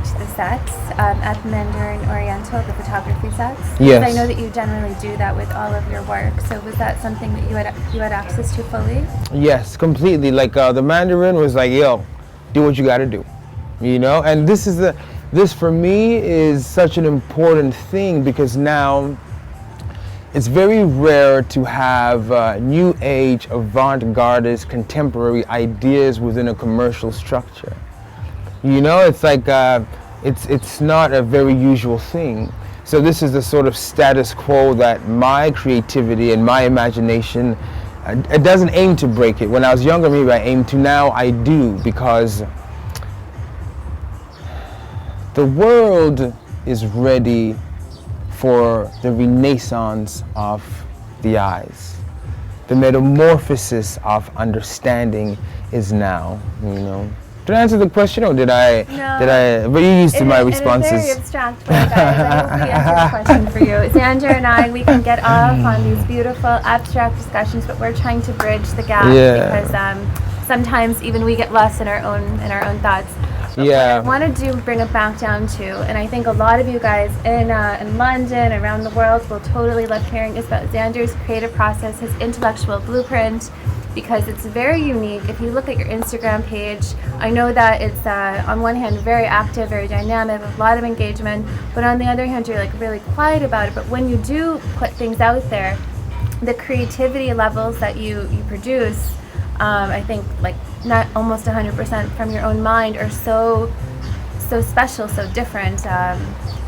select the sets at the Mandarin Oriental, the photography sets? Yes. I know that you generally do that with all of your work. So was that something that you had access to fully? Yes, completely. Like the Mandarin was like, yo, do what you got to do, And this for me is such an important thing because now it's very rare to have new age, avant-gardist, contemporary ideas within a commercial structure. It's like it's not a very usual thing. So this is the sort of status quo that my creativity and my imagination, it doesn't aim to break it. When I was younger, maybe I aimed to. Now I do, because the world is ready for the renaissance of the eyes. The metamorphosis of understanding is now, Did I answer the question, or did I? No. But you're used to my responses. In a very abstract way, guys. I hope we answered the question for you. Xander and I, we can get off on these beautiful abstract discussions, but we're trying to bridge the gap because sometimes even we get lost in our own thoughts. But what I wanted to bring it back down to, and I think a lot of you guys in London, around the world, will totally love hearing, is about Xander's creative process, his intellectual blueprint, because it's very unique. If you look at your Instagram page, I know that it's on one hand very active, very dynamic, with a lot of engagement, but on the other hand you're like really quiet about it. But when you do put things out there, the creativity levels that you produce, I think like not almost 100% from your own mind, are so special, so different.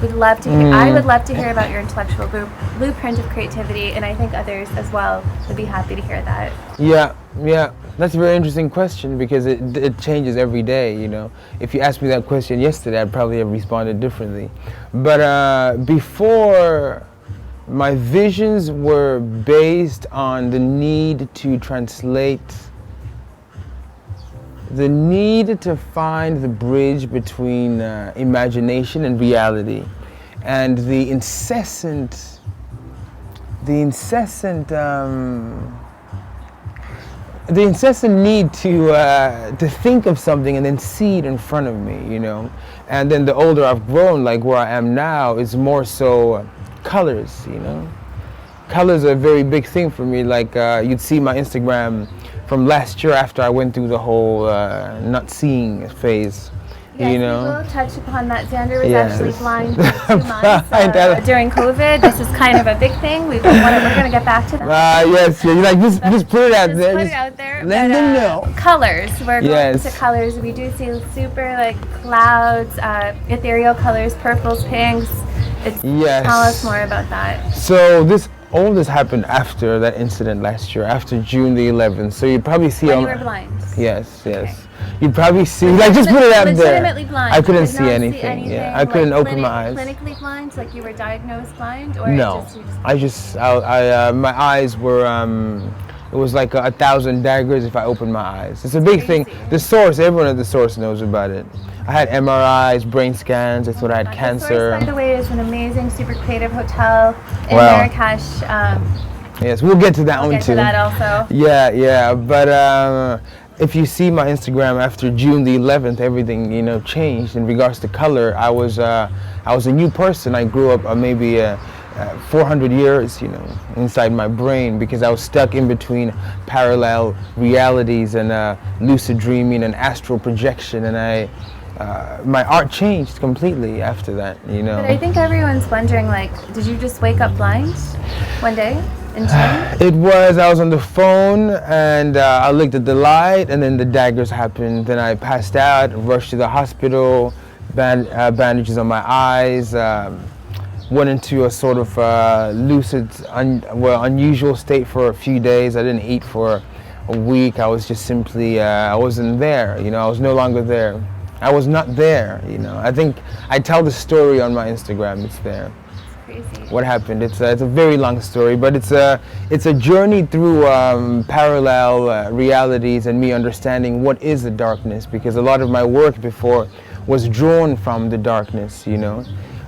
We'd love to hear, I would love to hear about your intellectual blueprint of creativity, and I think others as well would be happy to hear that. Yeah, that's a very interesting question because it changes every day, If you asked me that question yesterday, I'd probably have responded differently. But before, my visions were based on the need to translate, the need to find the bridge between imagination and reality, and the incessant need to think of something and then see it in front of me, And then the older I've grown, like where I am now, is more so colors, Colors are a very big thing for me. Like you'd see my Instagram from last year after I went through the whole not seeing phase. Yes, we will touch upon that. Xander was actually blind for 2 months during COVID. This is kind of a big thing. We're going to get back to that. Yes, like just put it out there. Put it out there. Let them know. Colors. We're going to colors. We do see super like clouds, ethereal colors, purples, pinks. Tell us more about that. So all this happened after that incident last year, after June the 11th. So you'd probably see when you were blind. Yes. Okay. You'd probably see, like, just put it out there. Legitimately blind. I couldn't see anything. Yeah, I couldn't open my eyes. Clinically blind, like you were diagnosed blind, or no? My eyes were. It was like 1,000 daggers if I opened my eyes. It's a big thing. The source, everyone at the source knows about it. I had MRIs, brain scans. I thought I had cancer. The source, by the way, is an amazing, super creative hotel in Marrakech. Yes, we'll get to that one too. We'll get to that also. Yeah, but if you see my Instagram after June the 11th, everything changed in regards to color. I was a new person. I grew up maybe 400 years, inside my brain, because I was stuck in between parallel realities and lucid dreaming and astral projection, and my art changed completely after that, But I think everyone's wondering, like, did you just wake up blind one day in June? I was on the phone and I looked at the light, and then the daggers happened. Then I passed out, rushed to the hospital, bandages on my eyes, went into a sort of lucid, unusual state for a few days. I didn't eat for a week. I was just simply, I wasn't there, I was no longer there. I was not there, I think I tell the story on my Instagram. It's there. It's crazy. What happened? It's a very long story, but it's a journey through parallel realities and me understanding what is the darkness, because a lot of my work before was drawn from the darkness,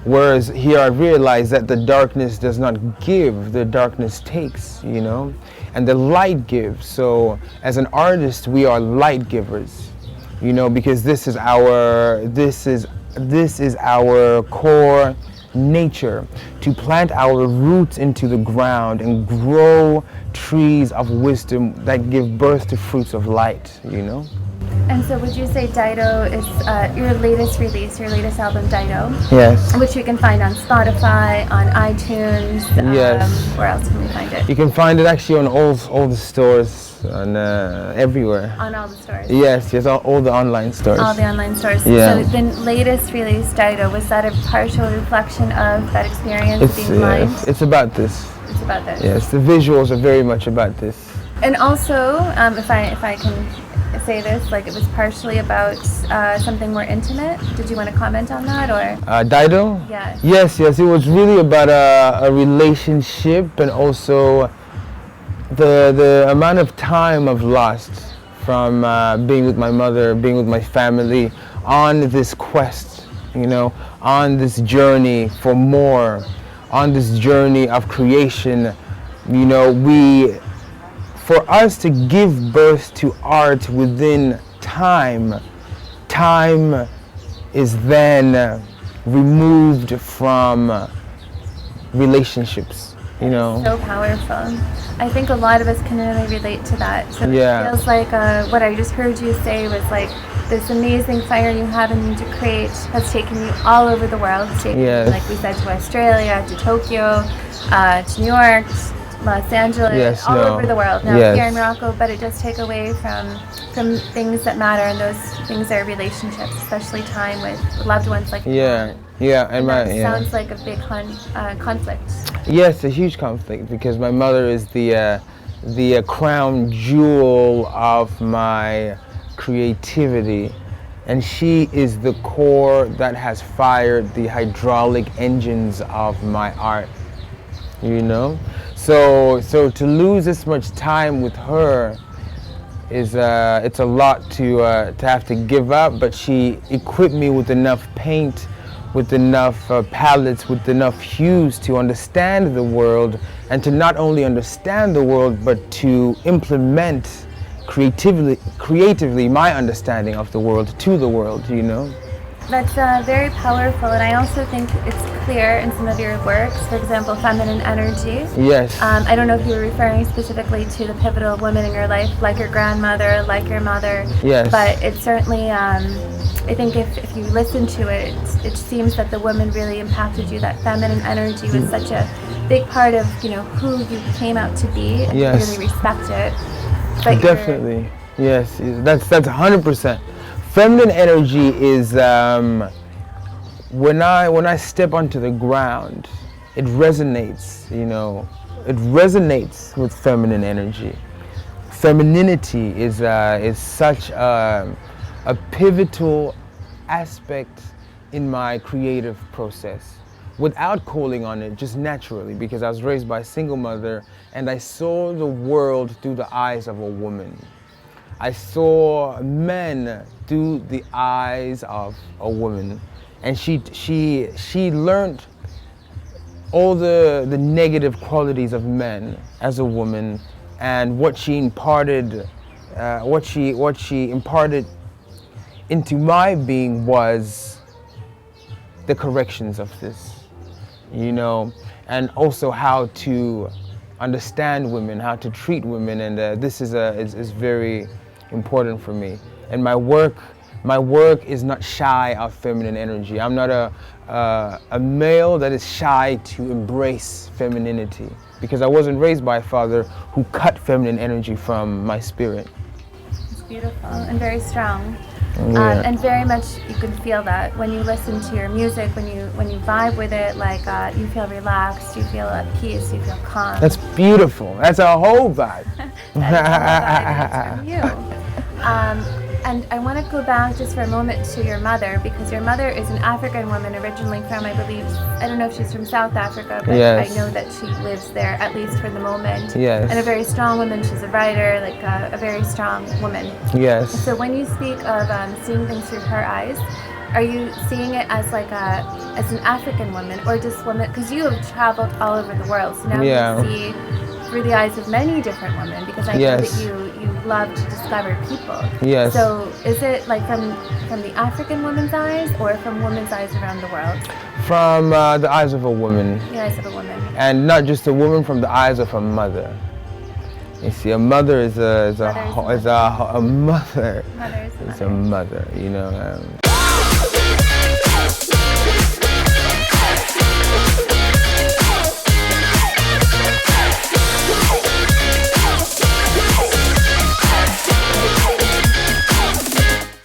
Whereas here I realized that the darkness does not give, the darkness takes, and the light gives. So as an artist, we are light givers. Because this is this is our core nature, to plant our roots into the ground and grow trees of wisdom that give birth to fruits of light, you know? And so would you say Dido is your latest release, your latest album, Dido? Yes. Which you can find on Spotify, on iTunes. Yes. Where else can we find it? You can find it actually on all the stores and everywhere. On all the stores? Yes, all the online stores. All the online stores. Yeah. So the latest release, Dido, was that a partial reflection of that experience of being blind? It's about this. It's about this. Yes, the visuals are very much about this. And also, if I can say this, like it was partially about something more intimate. Did you want to comment on that, or? Dido? Yes. Yes. It was really about a relationship, and also the amount of time I've lost from being with my mother, being with my family, on this quest, you know, on this journey for more, on this journey of creation. You know, for us to give birth to art within time is then removed from relationships, you know. So powerful. I think a lot of us can really relate to that. So Yeah. It feels like what I just heard you say was like this amazing fire you have in you to create has taken you all over the world. It's taken Yes. you, like we said, to Australia, to Tokyo, to New York, Los Angeles, Yes, all no. over the world. Now Yes. here in Morocco, but it does take away from things that matter, and those things are relationships, especially time with loved ones like Yeah, and that sounds like a big conflict. Yes, a huge conflict, because my mother is the crown jewel of my creativity, and she is the core that has fired the hydraulic engines of my art, you know. So to lose this much time with her is it's a lot to have to give up, but she equipped me with enough paint, with enough palettes, with enough hues to understand the world, and to not only understand the world, but to implement creatively my understanding of the world to the world, you know. That's very powerful, and I also think it's clear in some of your works, for example, feminine energy. Yes. I don't know if you were referring specifically to the pivotal women in your life, like your grandmother, like your mother. Yes. But it certainly, I think if you listen to it, it seems that the woman really impacted you. That feminine energy was such a big part of, you know, who you came out to be, and Yes. you really respect it. But Definitely. Yes. That's 100%. Feminine energy is when I step onto the ground, it resonates, you know. It resonates with feminine energy. Femininity is such a pivotal aspect in my creative process, without calling on it, just naturally, because I was raised by a single mother, and I saw the world through the eyes of a woman. I saw men through the eyes of a woman, and she learned all the negative qualities of men as a woman, and what she imparted into my being was the corrections of this, you know, and also how to understand women, how to treat women, and this is very important for me. And my work is not shy of feminine energy. I'm not a male that is shy to embrace femininity, because I wasn't raised by a father who cut feminine energy from my spirit. It's beautiful and very strong. Yeah. And very much you can feel that when you listen to your music, when you vibe with it, like you feel relaxed, you feel at peace, you feel calm. That's beautiful. That's a whole vibe. That is from you. And I want to go back just for a moment to your mother, because your mother is an African woman originally from, I believe, I don't know if she's from South Africa, but Yes. I know that she lives there, at least for the moment. Yes. And a very strong woman. She's a writer, like a very strong woman. Yes. So when you speak of seeing things through her eyes, are you seeing it as like as an African woman, or just woman? Because you have traveled all over the world, so now Yeah. you see through the eyes of many different women. Because I know Yes. that you you love to discover people. Yes. So is it like from the African woman's eyes or from women's eyes around the world? From the eyes of a woman. The eyes of a woman. And not just a woman, from the eyes of a mother. You see, a mother is a mother. Mother is It's a mother, you know.